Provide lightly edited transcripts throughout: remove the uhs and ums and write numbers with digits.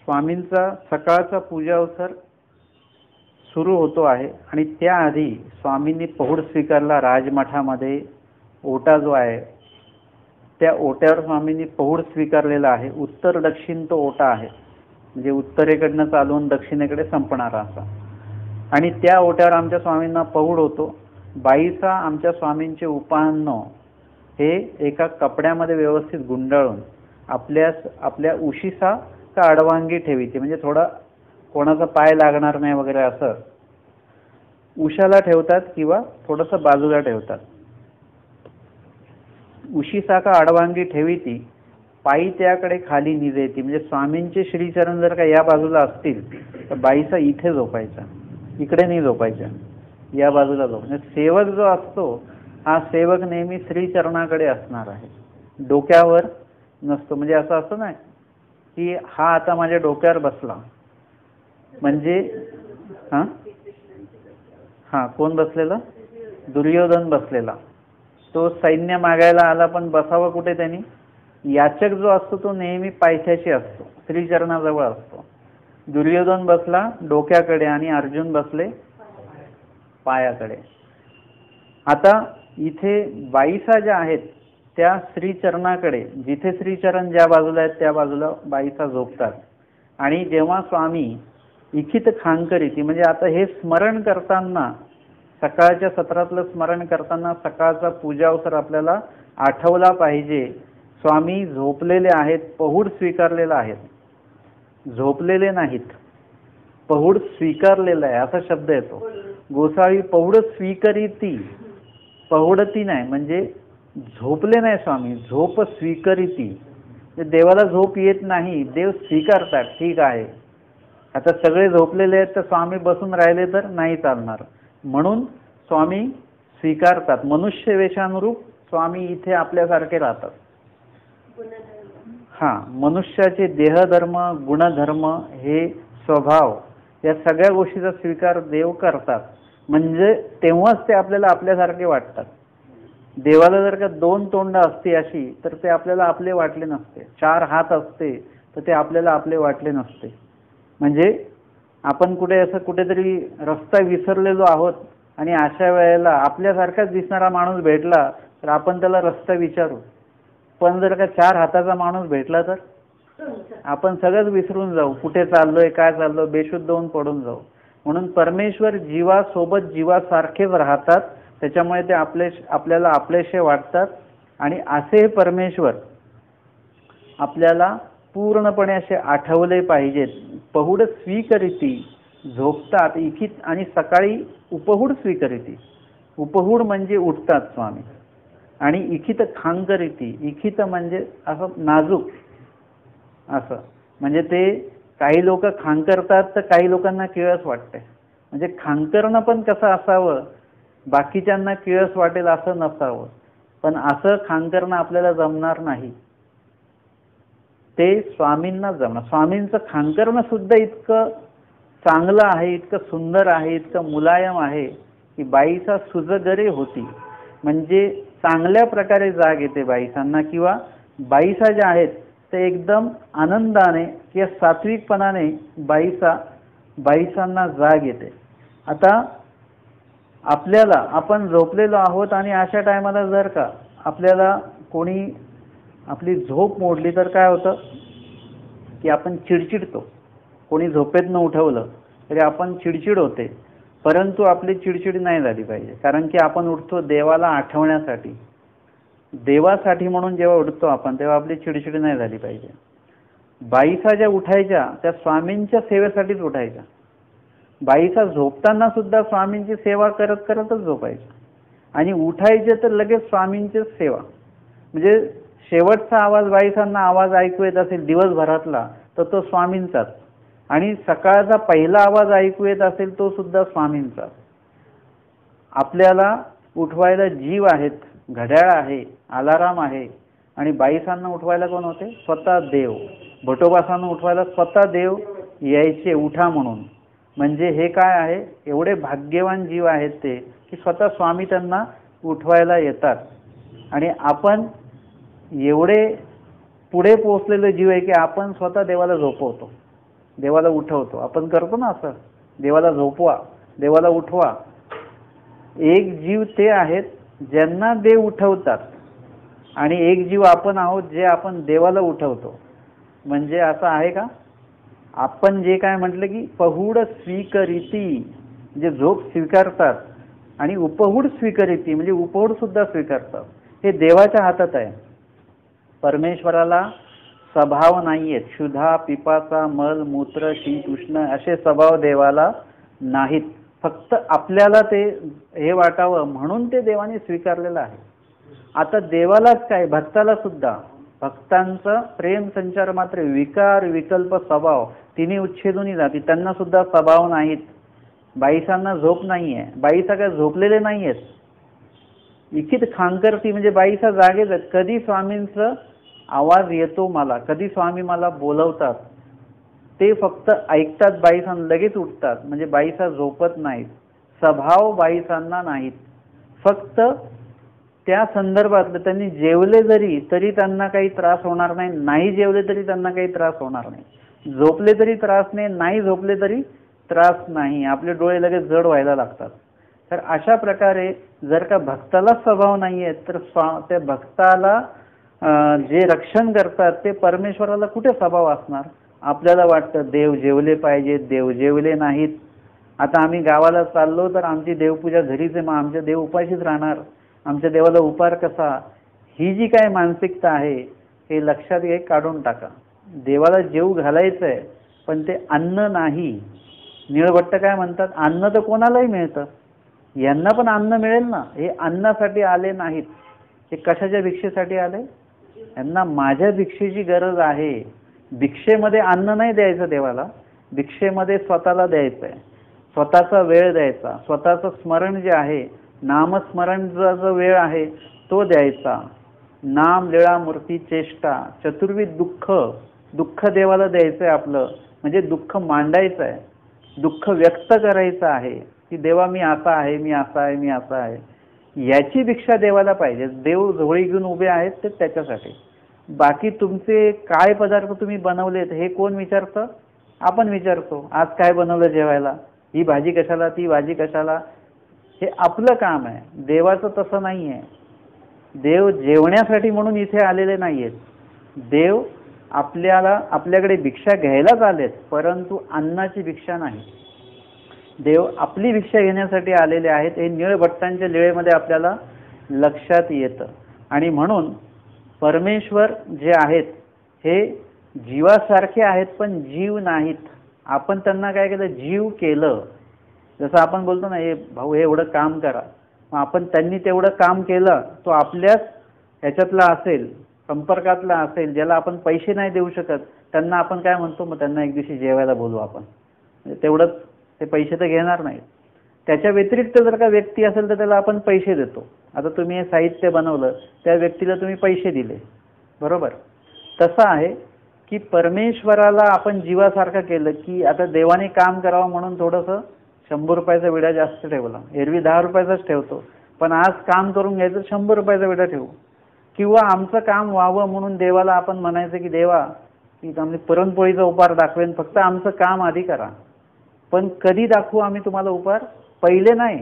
स्वामींचा सकाळचा पूजा अवसर सुरू होतो आहे आणि त्याआधी स्वामींनी पहुड स्वीकारला राजमठामध्ये. ओटा जो आहे त्या ओट्यावर स्वामींनी पहुड स्वीकारलेला आहे. उत्तर दक्षिण तो ओटा आहे, म्हणजे उत्तरेकडनं चालून दक्षिणेकडे संपणारा असा. आणि त्या ओट्यावर आमच्या स्वामींना पहुड होतो. बाईसा आमच्या स्वामींचे उपान्न हे एका कपड्यामध्ये व्यवस्थित गुंडाळून आपल्या उशीसा का आडवांगी ठेवीची, म्हणजे थोडा कोणाचा पाय लागणार नाही वगैरे असं उशाला ठेवतात किंवा थोडंसं बाजूला ठेवतात. उशीसा का आडवांगी ठेवीती, पायी त्याकडे खाली निजेती. म्हणजे स्वामींचे श्रीचरण जर का या बाजूला असतील तर बाईचा इथे झोपायचा, इकडे नाही झोपायच्या, या बाजूला झोप. म्हणजे सेवक जो असतो हा सेवक नेहमी श्रीचरणाकडे असणार आहे, डोक्यावर नसतो. म्हणजे असं असतं ना की हा आता माझ्या डोक्यावर बसला, म्हणजे हा कोण बसलेला? दुर्योधन बसलेला. तो सैन्य मागायला आला पण बसावं कुठे त्यांनी? याचक जो असतो तो नेहमी पायथ्याशी असतो, श्रीचरणाजवळ असतो. दुर्योधन बसला डोक्याकडे आणि अर्जुन बसले पायाकडे. आता इथे बाईसा ज्या आहेत त्या श्रीचरणाकडे, जिथे श्रीचरण ज्या बाजूला आहेत त्या बाजूला बाईसा झोपतात. आणि जेव्हा स्वामी इखित खांकरीती, म्हणजे आता हे स्मरण करताना, सकाळच्या सत्रातलं स्मरण करताना सकाळचा पूजा अवसर आपल्याला आठवला पाहिजे. स्वामी झोपलेले आहेत, पहुड स्वीकारलेला आहेत, झोपलेले नाहीत, पहुड स्वीकारलेला आहे असा शब्द येतो. गोसावी पहुड स्वीकरिती, पहुडती नाही, म्हणजे झोपले नाही स्वामी, झोप स्वीकरिती. देवाला झोप येत नाही, देव स्वीकारतात. ठीक आहे, आता सगळे झोपलेले आहेत तर स्वामी बसून राहिले तर नाही चालणार, म्हणून स्वामी स्वीकारतात. मनुष्य वेशानुरूप स्वामी इथे आपल्यासारखे राहतात. मनुष्याचे देहधर्म, गुणधर्म, हे स्वभाव, या सगळ्या गोष्टीचा स्वीकार देव करतात. म्हणजे तेव्हाच ते आपल्याला आपल्यासारखे वाटतात. देवाला जर का 2 तोंड असती अशी तर ते आपल्याला आपले वाटले नसते. 4 हात असते तर ते आपल्याला आपले वाटले नसते. म्हणजे आपण कुठेतरी रस्ता विसरलेलो आहोत आणि अशा वेळेला आपल्यासारखाच दिसणारा माणूस भेटला तर आपण त्याला रस्ता विचारू. पण जर का 4 हाताचा माणूस भेटला तर आपण सगळंच विसरून जाऊ, कुठे चाललोय, काय चाललोय, बेशुद्ध होऊन पडून जाऊ. म्हणून परमेश्वर जीवासोबत जीवासारखेच राहतात, त्याच्यामुळे ते आपल्याला आपलेशे वाटतात. आणि असे परमेश्वर आपल्याला पूर्णपणे असे आठवले पाहिजेत. पहुड स्वीकरिती, झोपतात इखित, आणि सकाळी उपहुड स्वीकरिती. उपहुड म्हणजे उठतात स्वामी. आणि इखित खांकरिती, इखित म्हणजे असं नाजूक असं, म्हणजे ते काही लोक खांकरतात तर काही लोकांना किळस वाटते. म्हणजे खांकरणं पण कसं असावं, बाकीच्यांना किळस वाटेल असं नसावं. पण असं खांकरणं आपल्याला जमणार नाही, ते स्वामींना जमणार. स्वामींचं खांकरणं सुद्धा इतकं चांगलं आहे, इतकं सुंदर आहे, इतकं मुलायम आहे की बाईसा सुजगरे होती. म्हणजे चांगल्या प्रकारे जाग येते बाईसांना, किंवा बाईसा ज्या आहेत ते एकदम आनंदाने किंवा सात्विकपणाने बाईसांना जाग येते. आता आपण झोपलेलो आहोत आणि अशा टायमाला जर का आपल्याला कोणी आपली झोप मोडली तर काय होतं की आपण चिडचिडतो. कोणी झोपेतनं उठवलं तरी आपण चिडचिड होते. परंतु आपली चिडचिड नाही झाली पाहिजे, कारण की आपण उठतो देवाला आठवण्यासाठी, देवासाठी म्हणून जेव्हा उठतो आपण तेव्हा आपली चिडचिड नाही झाली पाहिजे. बाईसा ज्या उठायच्या त्या स्वामींच्या सेवेसाठीच उठायच्या. बाईसा झोपताना सुद्धा स्वामींची सेवा करत करतच झोपायच्या, आणि उठायचे तर लगेच स्वामींची सेवा. म्हणजे शेवटचा आवाज बाईसांना आवाज ऐकू येत असेल दिवसभरातला तर तो स्वामींचाच, आणि सकाळचा पहिला आवाज ऐकू येत असेल तो सुद्धा स्वामींचा. आपल्याला उठवायला जीव आहेत, घड्याळ आहे, अलाराम आहे, आणि बाईसांना उठवायला कोण होते? स्वतः देव. भटोबासांना उठवायला स्वतः देव यायचे उठा म्हणून. म्हणजे हे काय आहे, एवढे भाग्यवान जीव आहेत ते की स्वतः स्वामी त्यांना उठवायला येतात. आणि आपण एवढे पुढे पोहोचलेले जीव आहे की आपण स्वतः देवाला झोपवतो. देवाला उठवतो. आपण करतो ना असं, देवाला झोपवा, देवाला उठवा. एक जीव ते आहेत ज्यांना देव उठवतात आणि एक जीव आपण आहोत जे आपण देवाला उठवतो. म्हणजे असं आहे का? आपण जे काय म्हटलं की पहुड स्वीकरिती, म्हणजे झोप स्वीकारतात, आणि उपहुड स्वीकरिती म्हणजे उपहुड सुद्धा स्वीकारतात. हे देवाच्या हातात आहे. परमेश्वराला स्वभाव नाहीयेत. क्षुधा, पिपासा, मल, मूत्र, शीत, उष्ण असे स्वभाव देवाला नाहीत. फक्त आपल्याला ते हे वाटावं म्हणून ते देवाने स्वीकारलेलं आहे. आता देवालाच काय, भक्ताला सुद्धा, भक्तांचं प्रेम संचार मात्र विकार विकल्प स्वभाव तिन्ही उच्छेदून जाती. त्यांना सुद्धा स्वभाव नाहीत. बाईसांना झोप नाहीये. बाईसा काय झोपलेले नाहीयेत. इकित खांकरती म्हणजे बाईसा जागेच आहेत. कधी स्वामींचा आवाज येतो मला, कधी स्वामी मला बोलवतात, ते फक्त ऐकतात बाईसा लगेच उठतात. म्हणजे बाईसा झोपत नाहीत. स्वभाव बाईसांना नाहीत. फक्त त्या संदर्भात त्यांनी जेवले जरी तरी त्यांना काही त्रास होणार नाही, नाही जेवले तरी त्यांना काही त्रास होणार नाही, झोपले तरी त्रास नाही, नाही झोपले तरी त्रास नाही. आपले डोळे लगेच जड व्हायला लागतात. तर अशा प्रकारे जर का भक्ताला स्वभाव नाहीये तर त्या भक्ताला जे रक्षण करतात ते परमेश्वराला कुठे स्वभाव असणार? आपल्याला वाटतं देव जेवले पाहिजे, देव जेवले नाहीत. आता आम्ही गावाला चाललो तर आमची देवपूजा घरीच आहे, मग आमचे देव उपाशीच राहणार, आमच्या देवाला उपार कसा? ही जी काय मानसिकता आहे हे लक्षात घे, काढून टाका. देवाला जेव घालायचं आहे पण ते अन्न नाही. निळभट्ट काय म्हणतात, अन्न तर कोणालाही मिळतं, यांना पण अन्न मिळेल ना. हे अन्नासाठी आले नाहीत. हे कशाच्या भिक्षेसाठी आले? यांना माझ्या भिक्षेची गरज आहे. भिक्षेमध्ये अन्न नाही द्यायचं देवाला, भिक्षेमध्ये स्वतःला द्यायचं आहे, स्वतःचा वेळ द्यायचा, स्वतःचं स्मरण जे आहे, नामस्मरणचा जो वेळ आहे तो द्यायचा. नाम लीळा मूर्ती चेष्टा चतुर्विध दुःख, दुःख देवाला द्यायचं आहे आपलं. म्हणजे दुःख मांडायचं आहे, दुःख व्यक्त करायचं आहे की देवा मी असा आहे, मी असा आहे, मी असा आहे. याची भिक्षा देवाला पाहिजे. देव झोळी घेऊन उभे आहेत ते त्याच्यासाठी. बाकी तुमचे काय पदार्थ तुम्ही बनवलेत हे कोण विचारतं? आपण विचारतो. आज काय बनवलं जेवायला, ही भाजी कशाला, ती भाजी कशाला. हे आपलं काम आहे. देवाचं तसं नाही आहे. देव जेवण्यासाठी म्हणून इथे आलेले नाहीयेत. देव आपल्याकडे भिक्षा घ्यायलाच आलेत, परंतु अन्नाची भिक्षा नाही. देव आपली भिक्षा घेण्यासाठी आलेले आहेत. हे निळभट्टांच्या लीळेमध्ये आपल्याला लक्षात येतं. आणि म्हणून परमेश्वर जे आहेत हे जीवासारखे आहेत पण जीव नाहीत. आपण त्यांना काय केलं, जीव केलं. जसं आपण बोलतो ना, हे भाऊ हे एवढं काम करा, मग आपण त्यांनी तेवढं काम केलं, तो आपल्याच ह्याच्यातला असेल, संपर्कातला असेल, ज्याला आपण पैसे नाही देऊ शकत, त्यांना आपण काय म्हणतो, मग त्यांना एक दिवशी जेवायला बोलू आपण. म्हणजे तेवढंच, ते पैसे तर घेणार नाहीत. त्याच्या व्यतिरिक्त जर का व्यक्ती असेल तर त्याला आपण पैसे देतो. आता तुम्ही हे साहित्य बनवलं, त्या व्यक्तीला तुम्ही पैसे दिले, बरोबर. तसं आहे की परमेश्वराला आपण जीवासारखं केलं की आता देवाने काम करावं म्हणून थोडंसं 100 रुपयाचा विडा जास्त ठेवला. एरवी 10 रुपयाचाच ठेवतो, पण आज काम करून घ्यायचं 100 रुपयाचा विडा ठेवू. किंवा आमचं काम व्हावं म्हणून देवाला आपण म्हणायचं की देवा की आम्ही पुरणपोळीचा उपार दाखवेन, फक्त आमचं काम आधी करा. पण कधी दाखवू आम्ही तुम्हाला उपार? पहिले नाही,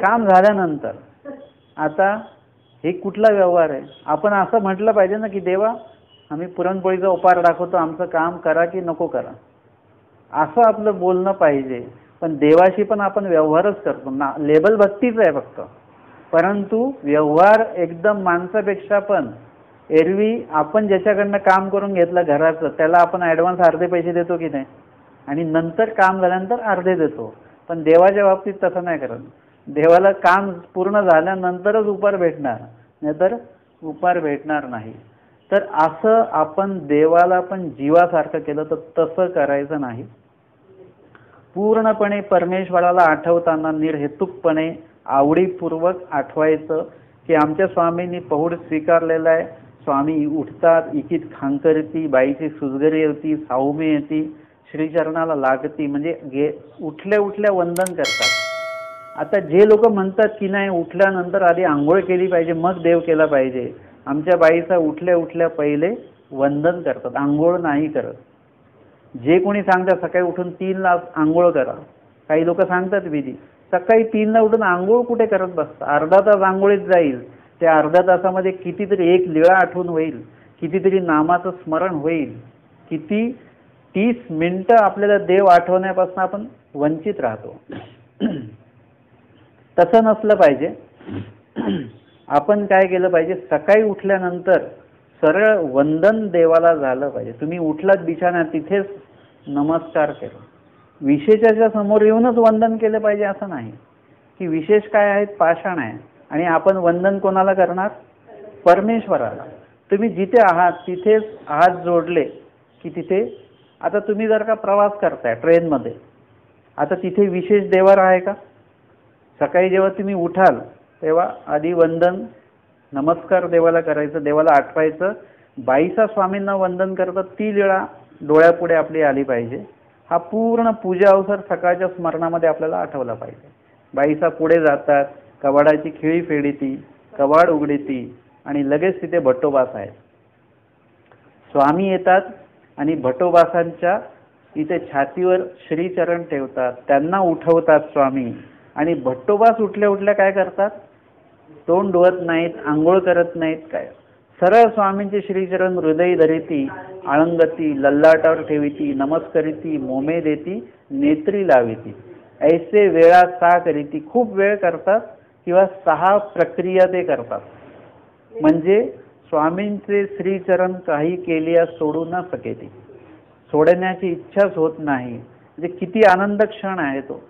काम झाल्यानंतर. आता हे कुठला व्यवहार आहे? आपण असं म्हटलं पाहिजे ना की देवा आम्ही पुरणपोळीचा उपार दाखवतो, आमचं काम करा की नको करा, असं आपलं बोलणं पाहिजे. पण देवाशी पण आपण व्यवहारच करतो ना. लेबल भक्तीच आहे फक्त, परंतु व्यवहार एकदम माणसापेक्षा पण. एरवी आपण ज्याच्याकडनं काम करून घेतलं घराचं, त्याला आपण ॲडव्हान्स अर्धे पैसे देतो की नाही, आणि नंतर काम झाल्यानंतर अर्धे देतो. पण देवाच्या बाबतीत तसं नाही करत. देवाला काम पूर्ण झाल्यानंतरच उपार भेटणार, नाहीतर उपार भेटणार नाही. तर असं आपण देवाला पण जीवासारखं केलं तर तसं करायचं नाही. पूर्णपणे परमेश्वराला आठवताना निर्हेतुकपणे आवडीपूर्वक आठवायचं की आमच्या स्वामींनी पहुड स्वीकारलेला आहे. स्वामी उठतात, इकित खांकरती, बाईची सुजगरी होती, साऊमी येती, श्रीचरणाला लागती, म्हणजे उठल्या उठल्या वंदन करतात. आता जे लोक म्हणतात की नाही उठल्यानंतर आधी आंघोळ केली पाहिजे मग देव केला पाहिजे, आमच्या बाईचा उठल्या उठल्या पहिले वंदन करतात, आंघोळ नाही करत. जे कोणी सांगतात सकाळी उठून 3ला आंघोळ करा, काही लोक सांगतात विधी, सकाळी 3ला उठून आंघोळ कुठे करत बसता? अर्धा तास आंघोळीत जाईल. त्या अर्ध्या तासामध्ये कितीतरी एक लीळा आठवून होईल, कितीतरी नामाचं स्मरण होईल, किती 30 मिनिटं आपल्याला देव आठवण्यापासून आपण वंचित राहतो. तसं नसलं पाहिजे. आपण काय केलं पाहिजे, सकाळी उठल्यानंतर सरळ वंदन देवाला झालं पाहिजे. तुम्ही उठलात बिछाण्यात तिथेच नमस्कार केला. विशेषाच्या समोर येऊनच वंदन केलं पाहिजे असं नाही की विशेष काय आहेत, पाषाण आहे आणि आपण वंदन कोणाला करणार? परमेश्वराला. तुम्ही जिथे आहात तिथेच हात जोडले की तिथे, आता तुम्ही जर का प्रवास करताय ट्रेनमध्ये, आता तिथे विशेष देवार आहे का? सकाळी जेव्हा तुम्ही उठाल तेव्हा आधी वंदन नमस्कार देवाला करायचं, देवाला आठवायचं. बाईसा स्वामींना वंदन करतात ती लीळा डोळ्यापुढे आपली आली पाहिजे. हा पूर्ण पूजा अवसर सकाळच्या स्मरणामध्ये आपल्याला आठवला पाहिजे. बाईसा पुढे जातात, कवाडाची खिळी फेडीती, कवाड उघडीती आणि लगेच तिथे भट्टोबास आहेत. स्वामी येतात आणि भट्टोबासांच्या इथे छातीवर श्रीचरण ठेवतात, त्यांना उठवतात स्वामी. आणि भट्टोबास उठल्या उठल्या काय करतात? तोंड धुवत नाहीत, आंघोळ करत नाहीत, काय सरळ स्वामींचे श्रीचरण हृदय धरिती, आळंगती, लल्लाटावर ठेविती, नमस्करिती, मोमे देती, नेत्री लाविती. ऐसे वेळा 6 करीती. खूप वेळ करतात किंवा 6 प्रक्रिया ते करतात. म्हणजे स्वामींचे श्रीचरण काही केलिया सोडू न सकेती. सोडण्याची इच्छाच होत नाही. म्हणजे किती आनंद क्षण आहे तो.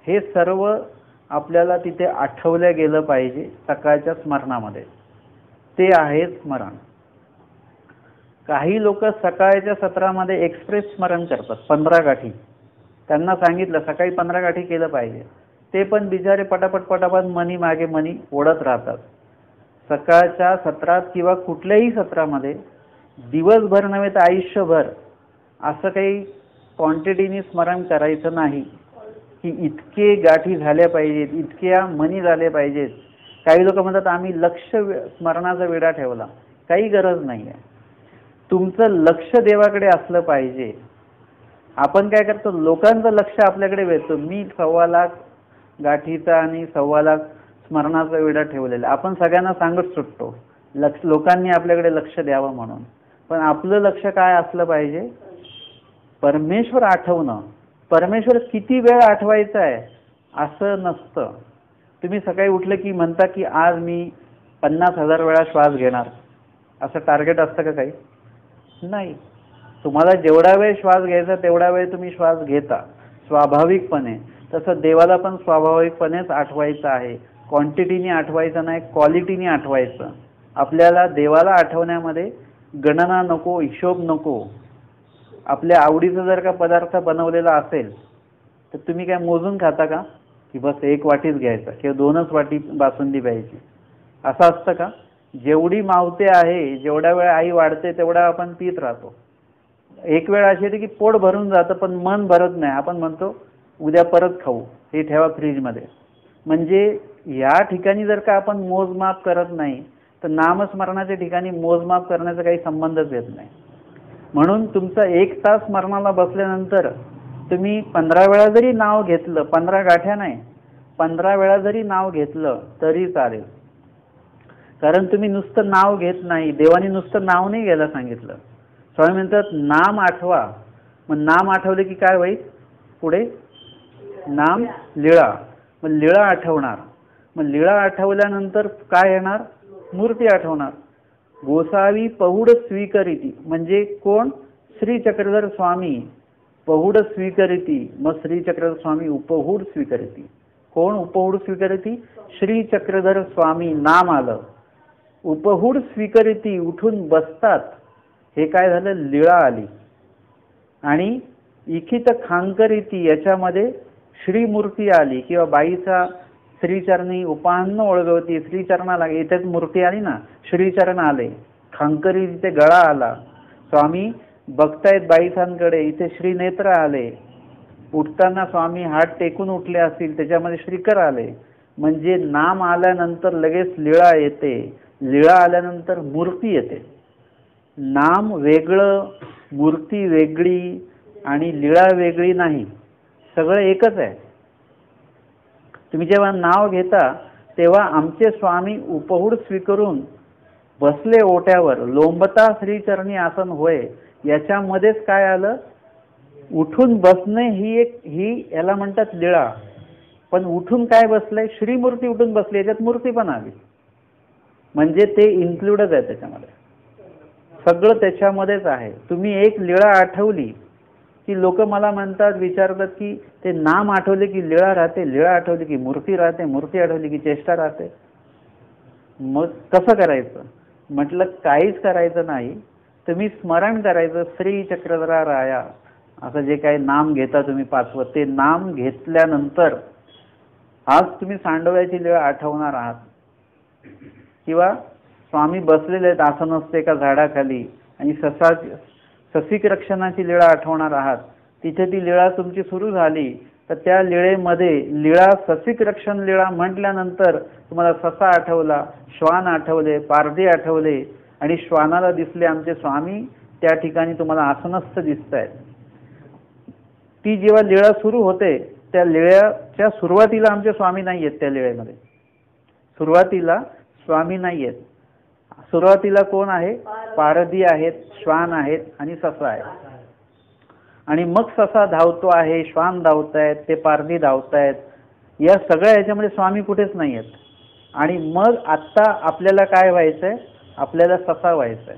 हे सर्व आपल्याला तिथे आठवल्या गेलं पाहिजे सकाळच्या स्मरणामध्ये. ते आहे स्मरण. काही लोक सकाळच्या सत्रामध्ये एक्सप्रेस स्मरण करतात, 15 गाठी. त्यांना सांगितलं सकाळी 15 गाठी केलं पाहिजे, ते पण बिचारे पटापट पटापट मनी मागे मनी ओढत राहतात. सकाळच्या सत्रात किंवा कुठल्याही सत्रामध्ये दिवसभर नव्हे तर आयुष्यभर असं काही क्वांटिटीनी स्मरण करायचं नाही की इतके गाठी झाल्या पाहिजेत, इतक्या मनी झाले पाहिजेत. काही लोक म्हणतात आम्ही लक्ष स्मरणाचा वेढा ठेवला. काही गरज नाही आहे. तुमचं लक्ष देवाकडे असलं पाहिजे. आपण काय करतो, लोकांचं लक्ष आपल्याकडे वेधतो. मी 1.25 लाख गाठीचा आणि 1.25 लाख स्मरणाचा वेढा ठेवलेला. आपण सगळ्यांना सांगत सुटतो लोकांनी आपल्याकडे लक्ष द्यावं म्हणून. पण आपलं लक्ष काय असलं पाहिजे? परमेश्वर आठवणं. परमेश्वर किती वेळ आठवायचा आहे असं नसतं. तुम्ही सकाळी उठलं की म्हणता की आज मी 50,000 वेळा श्वास घेणार, असं टार्गेट असतं का काही? नाही. तुम्हाला जेवढा वेळ श्वास घ्यायचा तेवढा वेळ तुम्ही श्वास घेता स्वाभाविकपणे. तसं देवाला पण स्वाभाविकपणेच आठवायचं आहे. क्वांटिटीने आठवायचं नाही, क्वालिटीने आठवायचं. आपल्याला देवाला आठवण्यामध्ये गणना नको, हिशोब नको. आपल्या आवडीचा जर का पदार्थ बनवलेला असेल तर तुम्ही काय मोजून खाता का की बस 1 वाटीच घ्यायचा किंवा 2च वाटी बासुंदी प्यायची, असं असतं का? जेवढी मावते आहे, जेवढा वेळ आई वाढते तेवढा आपण पीत राहतो. एक वेळ अशी येते की पोट भरून जातं पण मन भरत नाही. आपण म्हणतो उद्या परत खाऊ, हे ठेवा फ्रीजमध्ये. म्हणजे या ठिकाणी जर का आपण मोजमाप करत नाही तर नामस्मरणाच्या ठिकाणी मोजमाप करण्याचा काही संबंधच येत नाही. म्हणून तुमचा 1 तास स्मरणाला बसल्यानंतर तुम्ही 15 वेळा जरी नाव घेतलं, 15 गाठ्या नाही, 15 वेळा जरी नाव घेतलं तरी चालेल. कारण तुम्ही नुसतं नाव घेत नाही. देवाने नुसतं नाव नाही घ्यायला सांगितलं. स्वामी म्हणतात नाम आठवा. मग नाम आठवले की काय होईल? पुढे नाम लीळा. मग लीळा आठवणार. मग लीळा आठवल्यानंतर काय येणार? मूर्ती आठवणार. गोसावी पहुड स्वीकरिती. म्हणजे कोण? श्री चक्रधर स्वामी पहुड स्वीकरिती. मग श्री चक्रधर स्वामी उपहूड स्वीकरिती. कोण उपहूड स्वीकरिती? श्री चक्रधर स्वामी नाम आलं. उपहूड स्वीकरिती, उठून बसतात. हे काय झालं? लीळा आली. आणि इखित खांकरिती, याच्यामध्ये श्रीमूर्ती आली किंवा बाईचा श्रीचरणी उपान्न ओळगवती. श्रीचरणाला इथेच मूर्ती आली ना, श्रीचरण आले. खांकरी तिथे गळा आला. स्वामी बघतायत बाईसांकडे, इथे श्रीनेत्र आले. उठताना स्वामी हात टेकून उठले असतील, त्याच्यामध्ये श्रीकर आले. म्हणजे नाम आल्यानंतर लगेच लीळा येते. लीळा आल्यानंतर मूर्ती येते. नाम वेगळं, मूर्ती वेगळी आणि लीळा वेगळी नाही, सगळं एकच आहे. तुम्ही जेव्हा नाव घेता तेव्हा आमचे स्वामी उपहूड स्वीकारून बसले ओट्यावर, लोंबता श्रीचरणी आसन होय. याच्यामध्येच काय आलं, उठून बसणे ही याला म्हणतात लीळा. पण उठून काय बसले, श्रीमूर्ती उठून बसली, याच्यात मूर्ती पण आली, म्हणजे ते इन्क्लुडच आहे त्याच्यामध्ये, सगळं त्याच्यामध्येच आहे. तुम्ही एक लीळा आठवली की लोक मला म्हणतात, विचारतात की ते नाम आठवले की लीळा राहते, लीळा आठवली की मूर्ती राहते, मूर्ती आठवली की चेष्टा राहते. मग कसं करायचं? म्हटलं काहीच करायचं नाही, तुम्ही स्मरण करायचं, श्री चक्रधरा राया असं जे काही नाम घेता तुम्ही पाचवं, ते नाम घेतल्यानंतर आज तुम्ही सांडव्याची लीळा आठवणार आहात, किंवा स्वामी बसलेले आहेत आसनस्थ एका झाडाखाली आणि ससिक रक्षणाची लीळा आठवणार आहात. तिथे ती लीळा तुमची सुरू झाली तर त्या लीळेमध्ये लीळा ससिक रक्षण लीळा म्हटल्यानंतर तुम्हाला ससा आठवला, श्वान आठवले, पारधी आठवले आणि श्वानाला दिसले आमचे स्वामी, त्या ठिकाणी तुम्हाला आसनस्थ दिसत आहेत. ती जेव्हा लीळा सुरू होते त्या लीळेच्या सुरुवातीला आमचे स्वामी नाही आहेत, त्या लीळेमध्ये सुरुवातीला स्वामी नाही आहेत. सुरुवातीला कोण आहे? पारधी आहेत, श्वान आहेत आणि ससा आहे. आणि मग ससा धावतो आहे, श्वान धावत आहेत, ते पारधी धावत आहेत, या सगळ्या ह्याच्यामध्ये स्वामी कुठेच नाही आहेत. आणि मग आत्ता आपल्याला काय व्हायचंय? आपल्याला ससा व्हायचंय.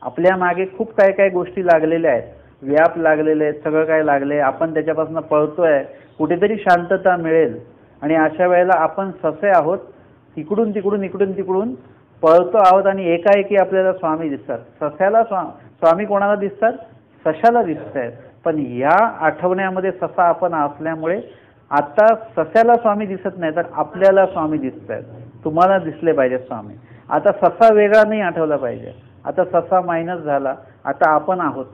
आपल्या मागे खूप काय काय गोष्टी लागलेल्या आहेत, व्याप लागलेले आहेत, सगळं काय लागले, आपण त्याच्यापासून पळतोय, कुठेतरी शांतता मिळेल. आणि अशा वेळेला आपण ससे आहोत, इकडून तिकडून इकडून तिकडून पळतो आहोत आणि एकाएकी आपल्याला स्वामी दिसतात. सस्याला स्वामी कोणाला दिसतात? सशाला दिसत आहेत. पण या आठवण्यामध्ये ससा आपण असल्यामुळे आता सस्याला स्वामी दिसत नाही, तर आपल्याला स्वामी दिसत आहेत. तुम्हाला दिसले पाहिजे स्वामी. आता ससा वेगळा नाही आठवला पाहिजे, आता ससा मायनस झाला, आता आपण आहोत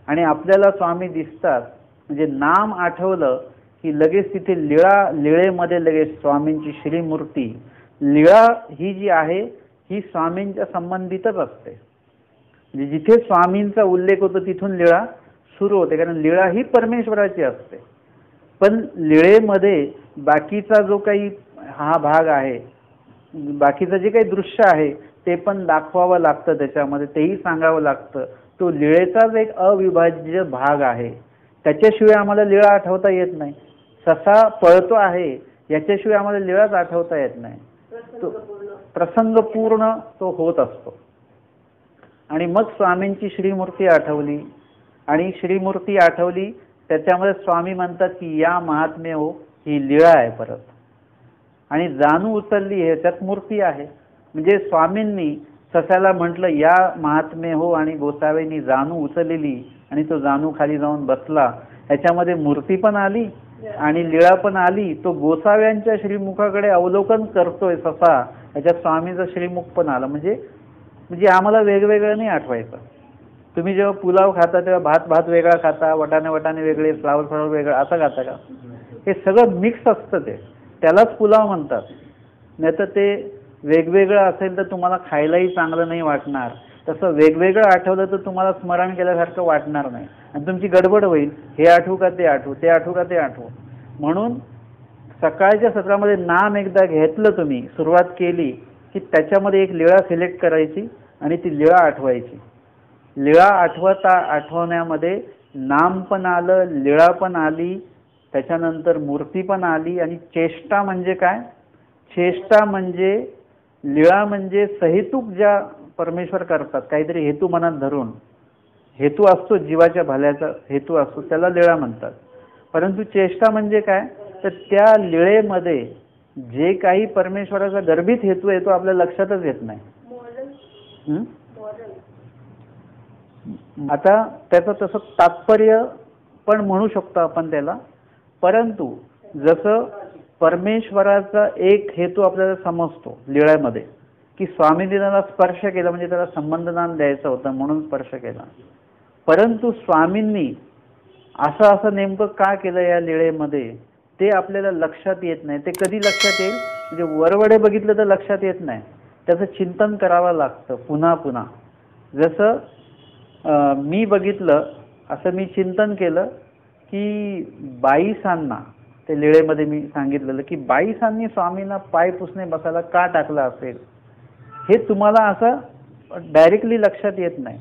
आणि आपल्याला स्वामी दिसतात. म्हणजे नाम आठवलं की लगेच तिथे लीळेमध्ये लगेच स्वामींची श्रीमूर्ती. लीळा ही जी आहे ही स्वामींच्या संबंधितच असते, म्हणजे जिथे स्वामींचा उल्लेख होतो तिथून लीळा सुरू होते, कारण लीळा ही परमेश्वराची असते. पण लीळेमध्ये बाकीचा जो काही हा भाग आहे, बाकीचं जे काही दृश्य आहे ते पण दाखवावं लागतं, त्याच्यामध्ये तेही सांगावं लागतं. तो लीळेचाच एक अविभाज्य भाग आहे, त्याच्याशिवाय आम्हाला लीळा आठवता येत नाही. ससा पळतो आहे याच्याशिवाय आम्हाला लीळाच आठवता येत नाही. तो प्रसंगपूर्ण तो होत असतो. आणि मग स्वामींची श्रीमूर्ती आठवली, आणि श्रीमूर्ती आठवली त्याच्यामध्ये स्वामी म्हणतात की या महात्म्य हो, ही लीळा आहे परत. आणि जाणू उचलली ह्याच्यात मूर्ती आहे. म्हणजे स्वामींनी सस्याला म्हटलं या महात्म्य हो, आणि गोसावेंनी जाणू उचललेली आणि तो जाणू खाली जाऊन बसला. ह्याच्यामध्ये मूर्ती पण आली आणि लीळा पण आली. तो गोसाव्यांच्या श्रीमुखाकडे अवलोकन करतोय ससा, ह्याच्यात स्वामीचं श्रीमुख पण आलं. म्हणजे आम्हाला वेगवेगळं नाही आठवायचं. तुम्ही जेव्हा पुलाव खाता तेव्हा भात वेगळा खाता, वटाणे वेगळे, फ्लावर वेगळं असं खाता का? हे सगळं मिक्स असतं, त्यालाच पुलाव म्हणतात. नाही तर ते वेगवेगळं असेल तर तुम्हाला खायलाही चांगलं नाही वाटणार. तसं वेगवेगळं आठवलं तर तुम्हाला स्मरण केल्यासारखं वाटणार नाही आणि तुमची गडबड होईल, हे आठवू का ते आठवू, ते आठवू का ते आठवू. म्हणून सकाळच्या सत्रामध्ये नाम एकदा घेतलं, तुम्ही सुरुवात केली की त्याच्यामध्ये एक लीळा सिलेक्ट करायची आणि ती लीळा आठवायची. लीळा आठवण्यामध्ये नाम पण आलं, लीळा पण आली, त्याच्यानंतर मूर्ती पण आली. आणि चेष्टा म्हणजे काय? चेष्टा म्हणजे लीळा म्हणजे सहेतुक ज्या परमेश्वर करतात, काहीतरी हेतू मनात धरून, हेतू असतो जीवाच्या भल्याचा हेतू असतो, त्याला लीळा म्हणतात. परंतु चेष्टा म्हणजे काय? तर त्या लीळेमध्ये जे काही परमेश्वराचा गर्भित हेतू आहे तो आपल्या लक्षातच येत नाही. आता त्याचं तसं तात्पर्य पण म्हणू शकतो आपण त्याला. परंतु जसं परमेश्वराचा एक हेतू आपल्याला समजतो लीळेमध्ये, की स्वामींनी त्याला स्पर्श केला म्हणजे त्याला संबंधदान द्यायचं होतं म्हणून स्पर्श केला. परंतु स्वामींनी असं नेमकं का केलं या लीळेमध्ये ते आपल्याला लक्षात येत नाही. ते कधी लक्षात येईल? म्हणजे वरवडे बघितलं तर लक्षात येत नाही, त्याचं चिंतन करावं लागतं पुन्हा पुन्हा. जसं मी बघितलं, असं मी चिंतन केलं की बाईसांना, ते लीळेमध्ये मी सांगितलेलं की बाईसांनी स्वामींना पाय पुसणे बसायला का टाकलं असेल, हे तुम्हाला असं डायरेक्टली लक्षात येत नाही.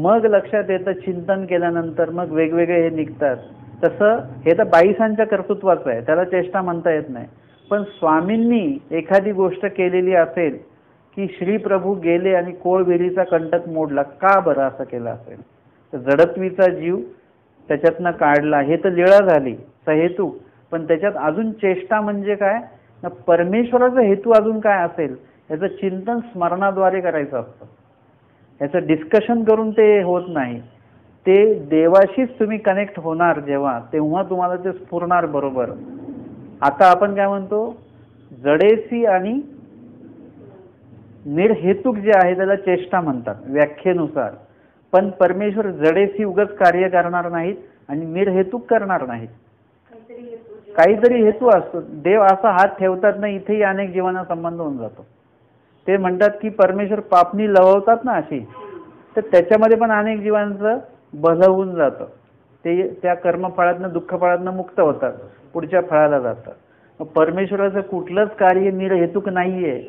मग लक्षात येतं चिंतन केल्यानंतर, मग वेगवेगळे हे निघतात. तसं हे तर बाईसांच्या कर्तृत्वाचं आहे, त्याला चेष्टा म्हणता येत नाही. पण स्वामींनी एखादी गोष्ट केलेली असेल की श्री प्रभू गेले आणि कोळविरीचा कंटक मोडला, का बरं असं केलं असेल, तर जडत्वीचा जीव त्याच्यातनं काढला, हे तर लीळा झाली सहेतुक. पण त्याच्यात अजून चेष्टा म्हणजे काय ना, परमेश्वराचा हेतू अजून काय असेल याचं चिंतन स्मरणाद्वारे करायचं असतं. याचं डिस्कशन करून ते होत नाही. ते देवाशीच तुम्ही कनेक्ट होणार जेव्हा, तेव्हा तुम्हाला ते स्फुरणार बरोबर. आता आपण काय म्हणतो, जडेसी आणि निर्हेतुक जे आहे त्याला चेष्टा म्हणतात व्याख्येनुसार. पण परमेश्वर जडेसी उगाच कार्य करणार नाहीत आणि निर्हेतुक करणार नाहीत. काहीतरी हेतू असतो. देव असा हात ठेवतात ना, इथेही अनेक जीवांना संबंध होऊन जातो. ते म्हणतात की परमेश्वर पापणी लवतात ना अशी, तर त्याच्यामध्ये पण अनेक जीवांचं भलं होऊन जातं. ते त्या कर्मफळातनं दुःखफळातनं मुक्त होतात, पुढच्या फळाला जातात. परमेश्वराचं कुठलंच कार्य निर्हेतुक नाहीये.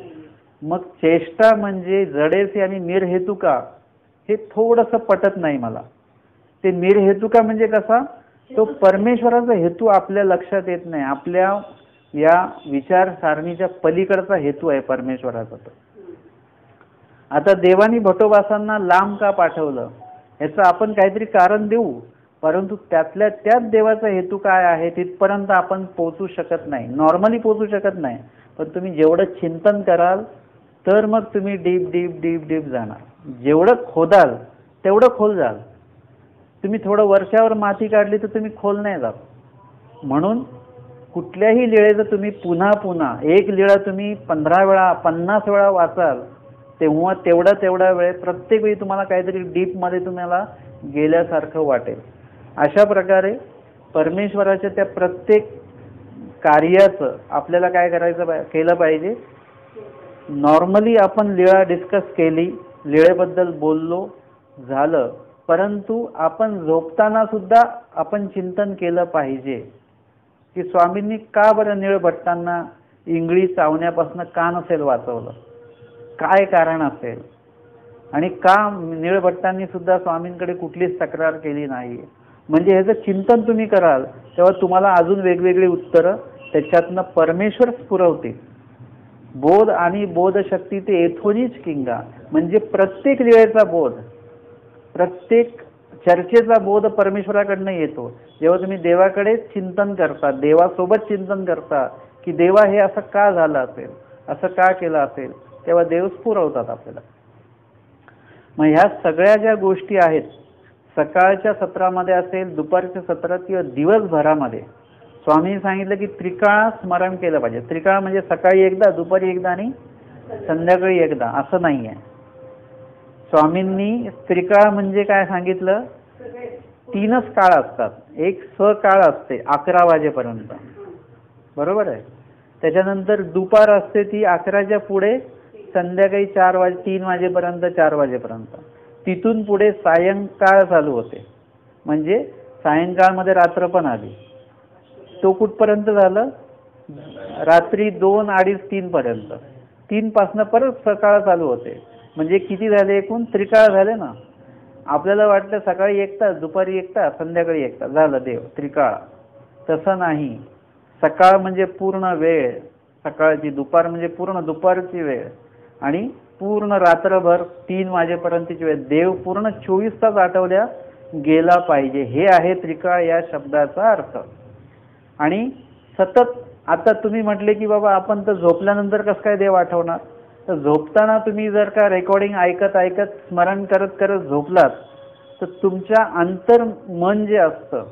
मग चेष्टा म्हणजे जडेसे आणि निर्हेतुका, हे थोडंसं पटत नाही मला. ते निर्हेतुका म्हणजे कसा, तो परमेश्वराचा हेतू आपल्या लक्षात येत नाही. आपल्या या विचारसारणीच्या पलीकडचा हेतू आहे परमेश्वराचा. तो आता देवानी भटोबासांना लांब का पाठवलं याचं आपण काहीतरी कारण देऊ, परंतु त्यातल्या त्यात देवाचा हेतू काय आहे तिथपर्यंत आपण पोहोचू शकत नाही, नॉर्मली पोहोचू शकत नाही. पण तुम्ही जेवढं चिंतन कराल तर मग तुम्ही डीप डीप डीप डीप जाणार. जेवढं खोदाल तेवढं खोल जाल. तुम्ही थोडं वर्षावर माती काढली तर तुम्ही खोल नाही जात. म्हणून कुठल्याही लीळेचं तुम्ही पुन्हा पुन्हा, एक लीळा तुम्ही 15 वेळा 50 वेळा वाचाल, तेव्हा तेवढा वेळ प्रत्येक वेळी तुम्हाला काहीतरी डीपमध्ये तुम्हाला गेल्यासारखं वाटेल. अशा प्रकारे परमेश्वराच्या त्या प्रत्येक कार्याचं आपल्याला काय करायचं केलं पाहिजे. नॉर्मली आपण लीळा डिस्कस केली, लीळेबद्दल बोललो झालं, परंतु आपण झोपताना सुद्धा आपण चिंतन केलं पाहिजे की स्वामींनी का बरं नीळभट्टांना इंगळी चावण्यापासून का नसेल वाचवलं, काय कारण असेल, आणि का नीळभट्टांनी सुद्धा स्वामींकडे कुठलीच तक्रार केली नाही. म्हणजे ह्याचं चिंतन तुम्ही कराल तेव्हा तुम्हाला अजून वेगवेगळी उत्तरं त्याच्यातनं परमेश्वर पुरवतील. बोध आणि बोधशक्ती ते येथोनीच किंगा, म्हणजे प्रत्येक लीळेचा बोध, प्रत्येक चर्चेचा बोध परमेश्वराकडनं येतो. जेव्हा तुम्ही देवाकडे चिंतन करता, देवासोबत चिंतन करता की देवा हे असं का झालं असेल, असं का केलं असेल, तेव्हा देव पुरवतात आपल्याला. मग ह्या सगळ्या ज्या गोष्टी आहेत, सकाळच्या सत्रामध्ये असेल, दुपारच्या सत्रात किंवा दिवसभरामध्ये, स्वामींनी सांगितलं की त्रिकाळ स्मरण केलं पाहिजे. त्रिकाळ म्हणजे सकाळी एकदा, दुपारी एकदा आणि संध्याकाळी एकदा, असं नाही आहे. स्वामींनी त्रिकाळ म्हणजे काय सांगितलं, 3च काळ असतात. एक सकाळ असते 11 वाजेपर्यंत, बरोबर आहे. त्याच्यानंतर दुपार असते, ती 11च्या पुढे संध्याकाळी 3 वाजेपर्यंत, 4 वाजेपर्यंत. तिथून पुढे सायंकाळ चालू होते, म्हणजे सायंकाळमध्ये रात्र पण आली. तो कुठपर्यंत झालं, रात्री 2, 2:30, 3 पर्यंत. 3 पासून परत सकाळ चालू होते. म्हणजे किती झाले एकूण, त्रिकाळ झाले ना. आपल्याला वाटतं सकाळी 1 तास, दुपारी 1 तास, संध्याकाळी 1 तास, झालं देव त्रिकाळ. तसं नाही. सकाळ म्हणजे पूर्ण वेळ सकाळची, दुपार म्हणजे पूर्ण दुपारची वेळ, आणि पूर्ण रात्रभर 3 वाजेपर्यंतची वेळ. देव पूर्ण 24 तास आठवल्या गेला पाहिजे, हे आहे त्रिकाळ या शब्दाचा अर्थ. आणि सतत, आता तुम्ही म्हटले की बाबा आपण तर झोपल्यानंतर कसं काय देव आठवणार, तर झोपताना तुम्ही जर का रेकॉर्डिंग ऐकत ऐकत स्मरण करत करत झोपलात तर तुमच्या अंतर्मन जे असतं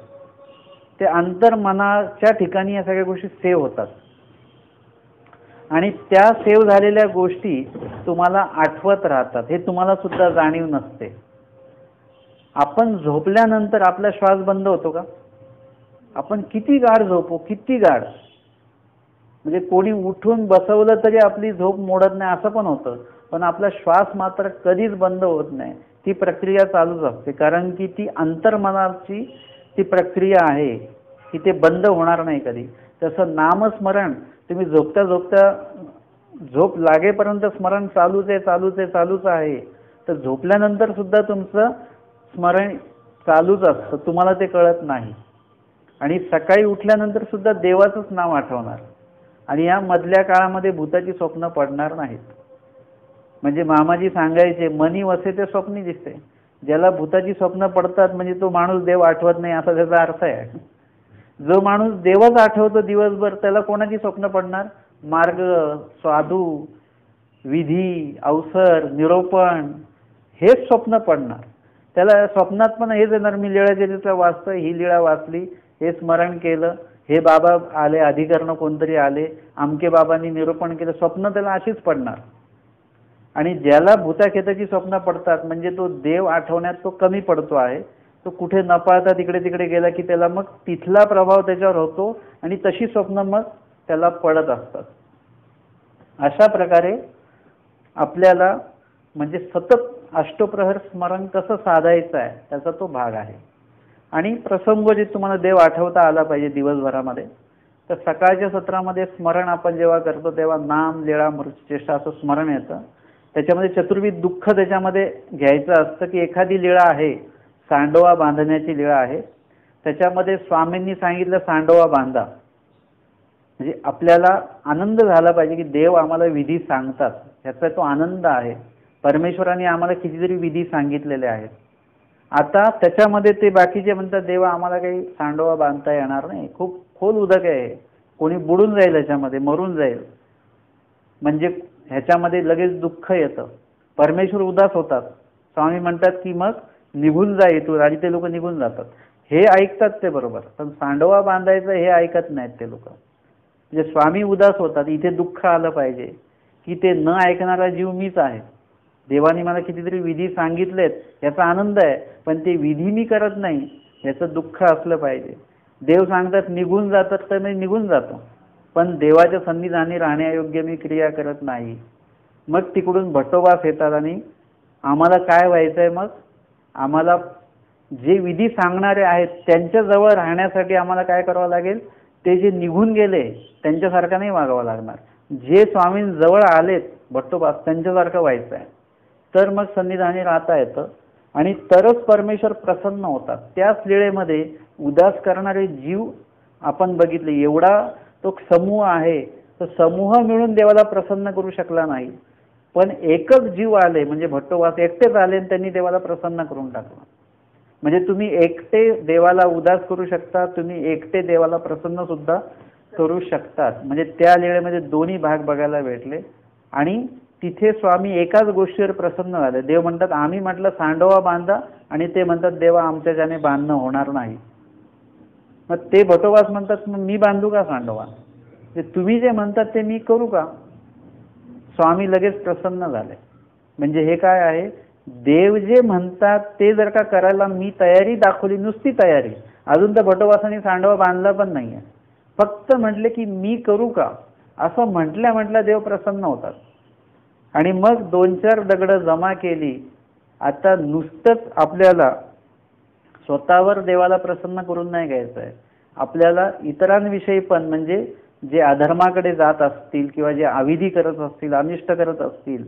ते अंतर्मनाच्या ठिकाणी या सगळ्या गोष्टी सेव्ह होतात, आणि त्या सेव्ह झालेल्या गोष्टी तुम्हाला आठवत राहतात. हे तुम्हाला सुद्धा जाणीव नसते. आपण झोपल्यानंतर आपला श्वास बंद होतो का, आपण किती गाढ झोपू, किती गाढ, म्हणजे कोणी उठून बसवलं तरी आपली झोप मोडत नाही असं पण होतं, पण आपला श्वास मात्र कधीच बंद होत नाही. ती प्रक्रिया चालूच असते, कारण की ती अंतर्मनाची ती प्रक्रिया आहे की ते बंद होणार नाही कधी. तसं नामस्मरण तुम्ही झोपता झोपता झोप लागेपर्यंत स्मरण चालूच आहे चालूच आहे चालूच आहे, तर झोपल्यानंतर सुद्धा तुमचं स्मरण चालूच असतं, तुम्हाला ते कळत नाही. आणि सकाळी उठल्यानंतर सुद्धा देवाचंच नाव आठवणार. आणि या मधल्या काळामध्ये भूताची स्वप्न पडणार नाहीत. म्हणजे मामाजी सांगायचे, मनी वसे ते स्वप्नी दिसते. ज्याला भूताची स्वप्न पडतात म्हणजे तो माणूस देव आठवत नाही असा त्याचा अर्थ आहे. जो माणूस देवच आठवतो दिवसभर त्याला कोणाची स्वप्न पडणार? मार्ग, साधू, विधी, अवसर, निरोपण हेच स्वप्न पडणार. त्याला स्वप्नात पण हेच येणार, मी लीळाचरित्र वाचतोय, ही लीळा वाचली, हे स्मरण केलं, हे बाबा आले, अधिकरण कोणतरी आले, आमके बाबांनी निरूपण केलं, स्वप्न त्याला अशीच पडणार. आणि ज्याला भूताखेताची स्वप्न पडतात म्हणजे तो देव आठवण्यात तो कमी पडतो आहे. तो कुठे न पाहता तिकडे तिकडे गेला की त्याला मग तिथला प्रभाव त्याच्यावर होतो आणि तशी स्वप्न मग त्याला पडत असतात. अशा प्रकारे आपल्याला म्हणजे सतत अष्टप्रहर स्मरण कसं साधायचं आहे त्याचा तो भाग आहे. आणि प्रसंगोचित तुम्हाला देव आठवता आला पाहिजे दिवसभरामध्ये. तर सकाळच्या सत्रामध्ये स्मरण आपण जेव्हा करतो तेव्हा नाम, लीळा, मृत्यूचेष्टा असं स्मरण येतं. त्याच्यामध्ये चतुर्विध दुःख त्याच्यामध्ये घ्यायचं असतं की एखादी लीळा आहे, सांडोवा बांधण्याची लीळा आहे, त्याच्यामध्ये स्वामींनी सांगितलं सांडोवा बांधा. म्हणजे आपल्याला आनंद झाला पाहिजे की देव आम्हाला विधी सांगतात, ह्याचा तो आनंद आहे. परमेश्वराने आम्हाला कितीतरी विधी सांगितलेले आहेत. आता त्याच्यामध्ये ते बाकीचे म्हणतात देवा आम्हाला काही सांडोवा बांधता येणार नाही, खूप खोल उदक आहे, कोणी बुडून जाईल ह्याच्यामध्ये, मरून जाईल. म्हणजे ह्याच्यामध्ये लगेच दुःख येतं, परमेश्वर उदास होतात. स्वामी म्हणतात की मग निघून जा इथून, आणि ते लोक निघून जातात. हे ऐकतात ते बरोबर, पण सांडोवा बांधायचं हे ऐकत नाहीत ते लोक. म्हणजे स्वामी उदास होतात, इथे दुःख आलं पाहिजे की ते न ऐकणारा जीव मीच आहे. देवाने मला कितीतरी विधी सांगितलेत याचा आनंद आहे, पण ते विधी मी करत नाही याचं दुःख असलं पाहिजे. देव सांगतात निघून जातात तर मी निघून जातो, पण देवाच्या सन्निधानी राहण्यायोग्य मी क्रिया करत नाही. मग तिकडून भट्टोबास येतात आणि आम्हाला काय व्हायचंय, मग आम्हाला जे विधी सांगणारे आहेत त्यांच्याजवळ राहण्यासाठी आम्हाला काय करावं लागेल, ते जे निघून गेले त्यांच्यासारखं नाही वागावं लागणार. जे स्वामींजवळ आलेत भट्टोबास त्यांच्यासारखं व्हायचं आहे, तर मग सन्निधानी राहता येतं आणि तरच परमेश्वर प्रसन्न होतात. त्याच लीळेमध्ये उदास करणारे जीव आपण बघितले, एवढा तो समूह आहे, तो समूह मिळून देवाला प्रसन्न करू शकला नाही. पण एकच जीव आले म्हणजे भट्टोबास एकटेच आले आणि त्यांनी देवाला प्रसन्न करून टाकलं. म्हणजे तुम्ही एकटे देवाला उदास करू शकता, तुम्ही एकटे देवाला प्रसन्न सुद्धा करू शकतात. म्हणजे त्या लीळेमध्ये दोन्ही भाग बघायला भेटले. आणि तिथे स्वामी एकाच गोष्टीवर प्रसन्न झाले. देव म्हणतात आम्ही म्हटलं सांडोवा बांधा, आणि ते म्हणतात देवा आमच्या ज्याने बांधणं होणार नाही. मग ते भट्टोबास म्हणतात मग मी बांधू का सांडोवा, तुम्ही जे म्हणतात ते मी करू का. स्वामी लगेच प्रसन्न झाले. म्हणजे हे काय आहे, देव जे म्हणतात ते जर का करायला मी तयारी दाखवली, नुसती तयारी, अजून तर भट्टोबासाने सांडोवा बांधला पण नाहीये, फक्त म्हटले की मी करू का, असं म्हटल्या म्हटल्या देव प्रसन्न होतात. आणि मग 2-4 दगड जमा केली. आता नुसतंच आपल्याला स्वतःवर देवाला प्रसन्न करून नाही घ्यायचं आहे, आपल्याला इतरांविषयी पण, म्हणजे जे अधर्माकडे जात असतील किंवा जे अविधी करत असतील, अनिष्ट करत असतील,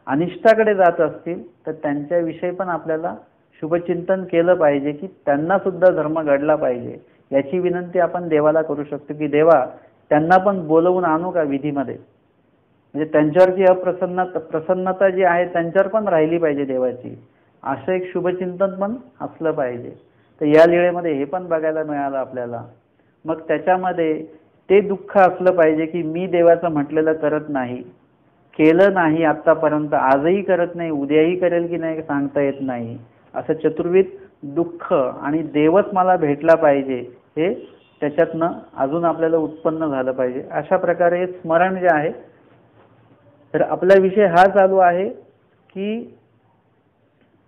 अनिष्टाकडे जात असतील, तर त्यांच्याविषयी पण आपल्याला शुभचिंतन केलं पाहिजे की त्यांना सुद्धा धर्म घडला पाहिजे. याची विनंती आपण देवाला करू शकतो की देवा त्यांना पण बोलवून आणू का विधीमध्ये, म्हणजे त्यांच्यावरची प्रसन्नता जी आहे त्यांच्यावर पण राहिली पाहिजे देवाची, असं एक शुभचिंतन पण असलं पाहिजे. तर या लीळेमध्ये हे पण बघायला मिळालं आपल्याला. मग त्याच्यामध्ये ते दुःख असलं पाहिजे की मी देवाचं म्हटलेलं करत नाही, केलं नाही आतापर्यंत, आजही करत नाही, उद्याही करेल की नाही सांगता येत नाही, असं चतुर्विध दुःख, आणि देवच मला भेटला पाहिजे हे त्याच्यातनं अजून आपल्याला उत्पन्न झालं पाहिजे. अशा प्रकारे स्मरण जे आहे, तर आपला विषय हा चालू आहे की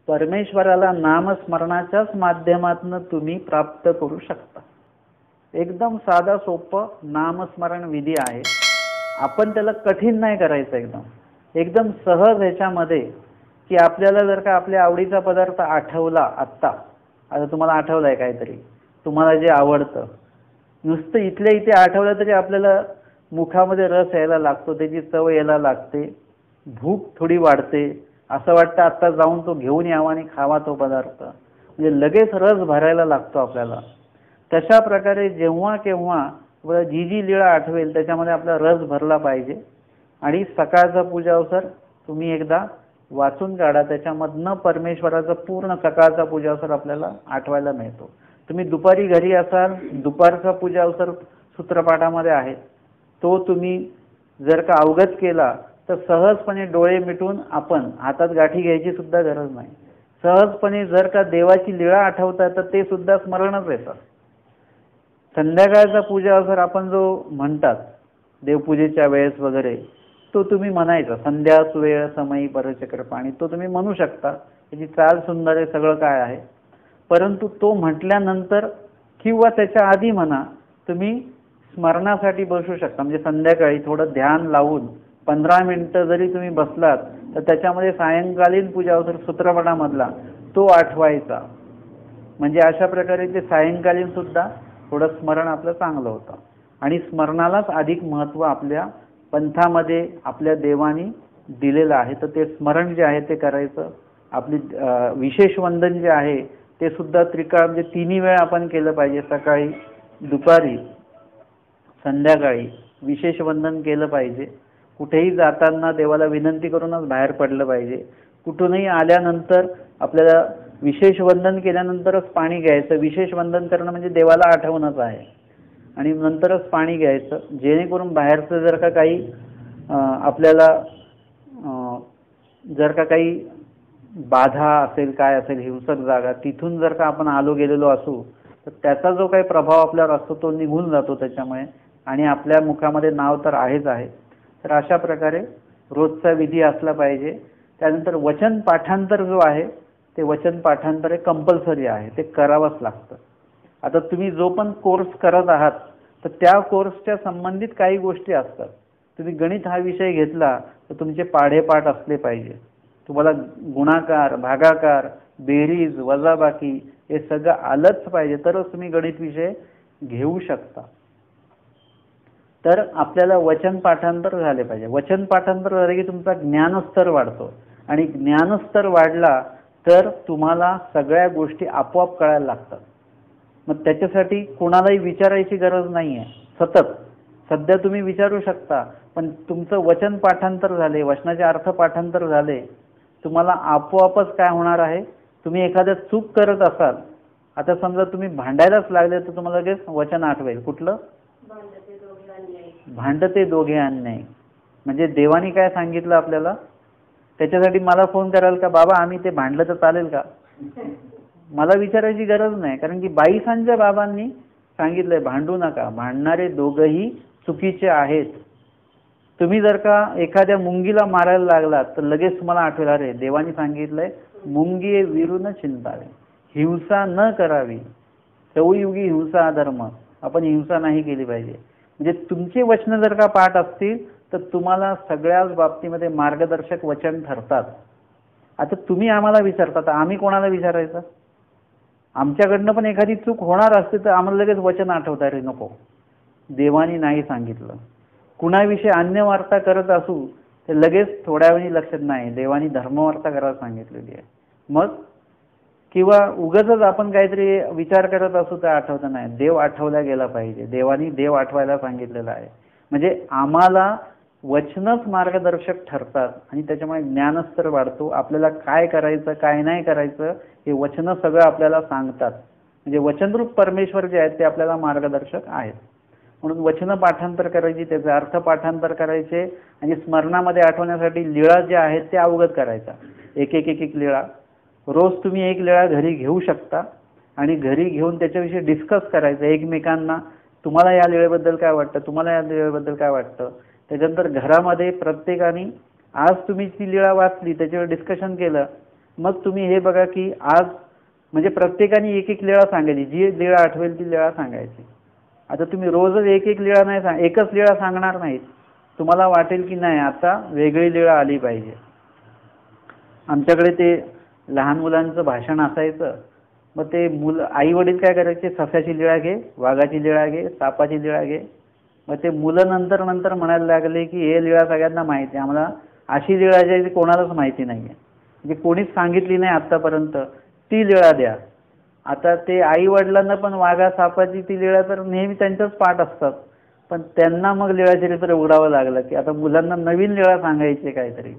परमेश्वराला नामस्मरणाच्याच माध्यमातून तुम्ही प्राप्त करू शकता. एकदम साधा सोपं नामस्मरण विधी आहे. आपण त्याला कठीण नाही करायचं, एकदम सहज ह्याच्यामध्ये की आपल्याला जर का आपल्या आवडीचा पदार्थ आठवला, आता तुम्हाला आठवलाय काहीतरी, तुम्हाला जे आवडतं. नुसतं इथल्या इथे आठवलं तरी आपल्याला मुखामध्ये रस यायला लागतो, त्याची चव यायला लागते, भूक थोडी वाढते, असं वाटतं आत्ता जाऊन तो घेऊन यावा आणि खावा तो पदार्थ, म्हणजे लगेच रस भरायला लागतो आपल्याला. तशा प्रकारे जेव्हा केव्हा जी जी लीळा आठवेल त्याच्यामध्ये आपला रस भरला पाहिजे. आणि सकाळचा पूजा अवसर तुम्ही एकदा वाचून काढा, त्याच्यामधनं परमेश्वराचा पूर्ण सकाळचा पूजा अवसर आपल्याला आठवायला मिळतो. तुम्ही दुपारी घरी असाल, दुपारचा पूजा अवसर सूत्रपाठामध्ये आहे, तो तुम्ही जर का अवगत केला तर सहजपणे डोळे मिटून आपण हातात गाठी घ्यायची सुद्धा गरज नाही. सहजपणे जर का देवाची लीळा आठवतात तर ते सुद्धा स्मरणच येतं. संध्याकाळचा पूजा अवसर आपण जो म्हणतात देवपूजेच्या वेळेस वगैरे, तो तुम्ही म्हणायचा, संध्या सुवेळ समयी परचक्र पाणी, तो तुम्ही म्हणू शकता, त्याची चाल सुंदर आहे, सगळं काय आहे. परंतु तो म्हटल्यानंतर किंवा त्याच्या आधी म्हणा, तुम्ही स्मरणासाठी बसू शकता. म्हणजे संध्याकाळी थोडं ध्यान लावून 15 मिनिटं जरी तुम्ही बसलात तर त्याच्यामध्ये सायंकालीन पूजा अवसर सूत्रपटामधला तो आठवायचा. म्हणजे अशा प्रकारे ते सायंकालीन सुद्धा थोडं स्मरण आपलं चांगलं होतं. आणि स्मरणालाच अधिक महत्त्व आपल्या पंथामध्ये आपल्या देवानी दिलेलं आहे. तर ते स्मरण जे आहे ते करायचं. आपली विशेष वंदन जे आहे ते सुद्धा त्रिकाळ म्हणजे तिन्ही वेळा आपण केलं पाहिजे. सकाळी, दुपारी, संध्याकाळी विशेष वंदन केलं पाहिजे. कुठेही जाताना देवाला विनंती करूनच बाहेर पडलं पाहिजे. कुठूनही आल्यानंतर आपल्याला विशेष वंदन केल्यानंतरच पाणी घ्यायचं. विशेष वंदन करणं म्हणजे देवाला आठवणच आहे. आणि नंतरच पाणी घ्यायचं, जेणेकरून बाहेरचं जर का काही आपल्याला जर का काही बाधा असेल, काय असेल, हिंसक जागा, तिथून जर का आपण आलो गेलेलो असू तर त्याचा जो काही प्रभाव आपल्यावर असतो तो निघून जातो त्याच्यामुळे. आणि आपल्या मुखामध्ये नाव तर आहेच आहे. तर अशा प्रकारे रोजचा विधी असला पाहिजे. त्यानंतर वचन पाठांतर जो आहे ते वचन पाठांतर हे कंपल्सरी आहे, ते करावंच लागतं. आता तुम्ही जो पण कोर्स करत आहात तर त्या कोर्सच्या संबंधित काही गोष्टी असतात. तुम्ही गणित हा विषय घेतला तर तुमचे पाढेपाठ असले पाहिजे. तुम्हाला गुणाकार, भागाकार, बेरीज, वजाबाकी हे सगळं आलंच पाहिजे, तरच तुम्ही गणित विषय घेऊ शकता. तर आपल्याला वचन पाठांतर झाले पाहिजे. वचन पाठांतर झाले की तुमचा ज्ञानस्तर वाढतो. आणि ज्ञानस्तर वाढला तर तुम्हाला सगळ्या गोष्टी आपोआप कळायला लागतात. मग त्याच्यासाठी कोणालाही विचारायची गरज नाही आहे. सतत सध्या तुम्ही विचारू शकता, पण तुमचं वचन पाठांतर झाले, वचनाचे अर्थ पाठांतर झाले, तुम्हाला आपोआपच काय होणार आहे, तुम्ही एखाद्या चूक करत असाल, आता समजा तुम्ही भांडायलाच लागले तर तुम्हाला लगेच वचन आठवेल. कुठलं? भांडते दोघे अन्याय. म्हणजे देवानी काय सांगितलं आपल्याला, त्याच्यासाठी मला फोन कराल का, बाबा आम्ही ते भांडलं तर चालेल का? मला विचारायची गरज नाही, कारण की बाईसांच्या बाबांनी सांगितलंय भांडू नका, भांडणारे दोघंही चुकीचे आहेत. तुम्ही जर का एखाद्या मुंगीला मारायला लागलात तर लगेच तुम्हाला आठवेल, अरे देवानी सांगितलंय मुंगी विरून चिंतावे, हिंसा न करावी, चौयुगी हिंसा अधर्म, आपण हिंसा नाही केली पाहिजे. म्हणजे तुमचे वचन जर का पाठ असतील तर तुम्हाला सगळ्याच बाबतीमध्ये मार्गदर्शक वचन ठरतात. आता तुम्ही आम्हाला विचारता, आम्ही कोणाला विचारायचं? आमच्याकडनं पण एखादी चूक होणार असते तर आम्हाला लगेच वचन आठवतं, रे नको, देवानी नाही सांगितलं. कुणाविषयी अन्यवार्ता करत असू तर लगेच थोड्या वेळी लक्षात नाही, देवानी धर्मवार्ता करायला सांगितलेली आहे. मग किंवा उगाचच आपण काहीतरी विचार करत असू तर आठवतं नाही, देव आठवला गेला पाहिजे, देवानी देव आठवायला सांगितलेलं आहे. म्हणजे आम्हाला वचनच मार्गदर्शक ठरतात आणि त्याच्यामुळे ज्ञानस्तर वाढतो. आपल्याला काय करायचं काय नाही करायचं हे वचन सगळं आपल्याला सांगतात. म्हणजे वचनरूप परमेश्वर जे आहेत ते आपल्याला मार्गदर्शक आहेत. म्हणून वचन पाठांतर करायची, त्याचे अर्थ पाठांतर करायचे आणि स्मरणामध्ये आठवण्यासाठी लीळा ज्या आहेत त्या अवगत करायच्या. एक एक एक एक लीळा रोज तुम्ही एक लीळा घरी घेऊ शकता आणि घरी घेऊन त्याच्याविषयी डिस्कस करायचं एकमेकांना. तुम्हाला या लीळेबद्दल काय वाटतं, तुम्हाला या लीळेबद्दल काय वाटतं. त्याच्यानंतर घरामध्ये प्रत्येकाने आज तुम्ही ती लीळा वाचली, त्याच्यावर डिस्कशन केलं, मग तुम्ही हे बघा की आज म्हणजे प्रत्येकाने एक एक लीळा सांगायची, जी लीळा आठवेल ती लीळा सांगायची. आता तुम्ही रोजच एक एक लीळा नाही एकच लीळा सांगणार नाहीत. तुम्हाला वाटेल की नाही आता वेगळी लीळा आली पाहिजे. आमच्याकडे ते लहान मुलांचं भाषण असायचं, मग ते मुलं आई वडील काय करायचे, सफ्याची लीळा घे, वाघाची लीळा घे, सापाची लीळा घे. मग ते मुलं नंतर नंतर म्हणायला लागले की हे लीळा सगळ्यांना माहिती आहे, आम्हाला अशी लीळा जी आहे ती कोणालाच माहिती नाही आहे, म्हणजे कोणीच सांगितली नाही आत्तापर्यंत, ती लीळा द्या. आता ते आई वडिलांना पण वाघा सापाची ती लीळा तर नेहमी त्यांच्याच पाठ असतात, पण त्यांना मग लीळाचरित्र उघडावं लागलं की आता मुलांना नवीन लीळा सांगायची काहीतरी.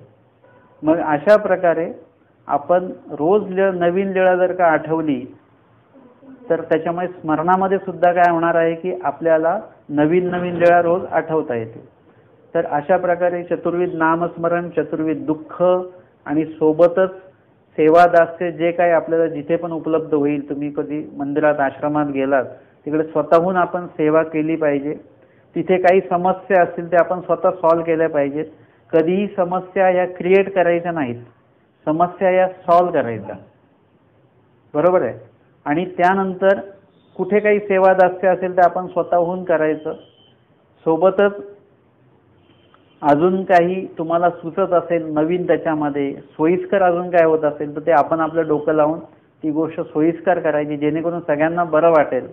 मग अशा प्रकारे आपण रोज नवीन लीळा जर का आठवली तर त्याच्यामुळे स्मरणामध्ये सुद्धा काय होणार आहे की आपल्याला नवीन नवीन लीळा रोज आठवता येते. तर अशा प्रकारे चतुर्विध नामस्मरण, चतुर्विध दुःख आणि सोबतच सेवा दास्य जे काही आपल्याला जिथे पण उपलब्ध होईल, तुम्ही कधी मंदिरात आश्रमात गेलात तिकडे स्वतःहून आपण सेवा केली पाहिजे. तिथे काही समस्या असतील ते आपण स्वतः सॉल्व्ह केल्या पाहिजेत. कधीही समस्या या क्रिएट करायच्या नाहीत, समस्या या सॉल्व्ह करायच्या, बरोबर आहे. आणि त्यानंतर कुठे काही सेवा दास्य असेल तर आपण स्वतःहून करायचं. सोबतच अजून काही तुम्हाला सुचत असेल नवीन त्याच्यामध्ये सोयीस्कर अजून काय होत असेल तर ते आपण आपलं डोकं लावून ती गोष्ट सोयीस्कर करायची, जेणेकरून सगळ्यांना बरं वाटेल.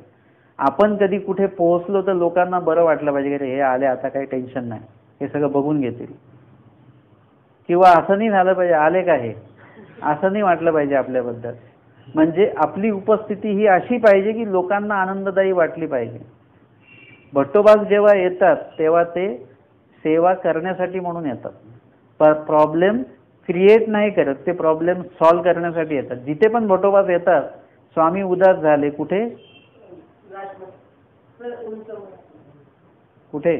आपण कधी कुठे पोहोचलो तर लोकांना बरं वाटलं पाहिजे की हे आले, आता काही टेन्शन नाही, हे सगळं बघून घेतील. किंवा असं नाही झालं पाहिजे आले का हे, असं नाही वाटलं पाहिजे आपल्याबद्दल. म्हणजे आपली उपस्थिती ही अशी पाहिजे की लोकांना आनंददायी वाटली पाहिजे. भट्टोबास जेव्हा येतात तेव्हा ते सेवा करण्यासाठी म्हणून येतात, पण प्रॉब्लेम क्रिएट नाही करत, ते प्रॉब्लेम सॉल्व्ह करण्यासाठी येतात. जिथे पण भट्टोबास येतात स्वामी उदास झाले, कुठे कुठे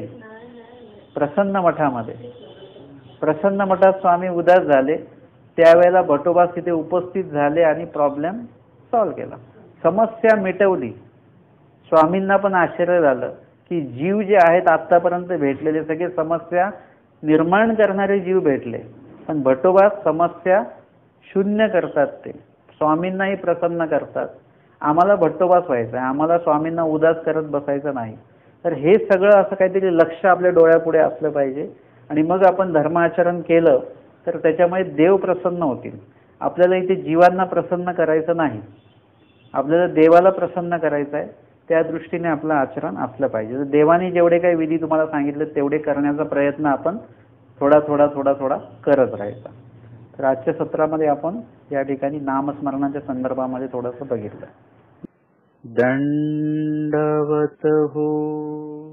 प्रसन्न मठामध्ये, प्रसन्न मठात स्वामी उदास झाले, त्यावेळेला भट्टोबास तिथे उपस्थित झाले आणि प्रॉब्लेम सॉल्व्ह केला, समस्या मिटवली. स्वामींना पण आश्चर्य झालं की जीव जे आहेत आतापर्यंत भेटलेले सगळे समस्या निर्माण करणारे जीव भेटले, पण भट्टोबा समस्या शून्य करतात, ते स्वामींनाही प्रसन्न करतात. आम्हाला भट्टोबास व्हायचं आहे, आम्हाला स्वामींना उदास करत बसायचं नाही. तर हे सगळं असं काहीतरी लक्ष आपल्या डोळ्यापुढे असलं पाहिजे. आणि मग आपण धर्माचरण केलं तर त्याच्यामुळे देव प्रसन्न होतील. आपल्याला इथे जीवांना प्रसन्न करायचं नाही, आपल्याला देवाला प्रसन्न करायचं आहे. त्या दृष्टीने आपलं आचरण असलं पाहिजे. देवाने जेवढे काही विधी तुम्हाला सांगितले तेवढे करण्याचा प्रयत्न आपण थोडा थोडा थोडा थोडा करत राहायचा. तर आजच्या सत्रामध्ये आपण या ठिकाणी नामस्मरणाच्या संदर्भामध्ये थोडंसं बघितलं. दंडवत हो.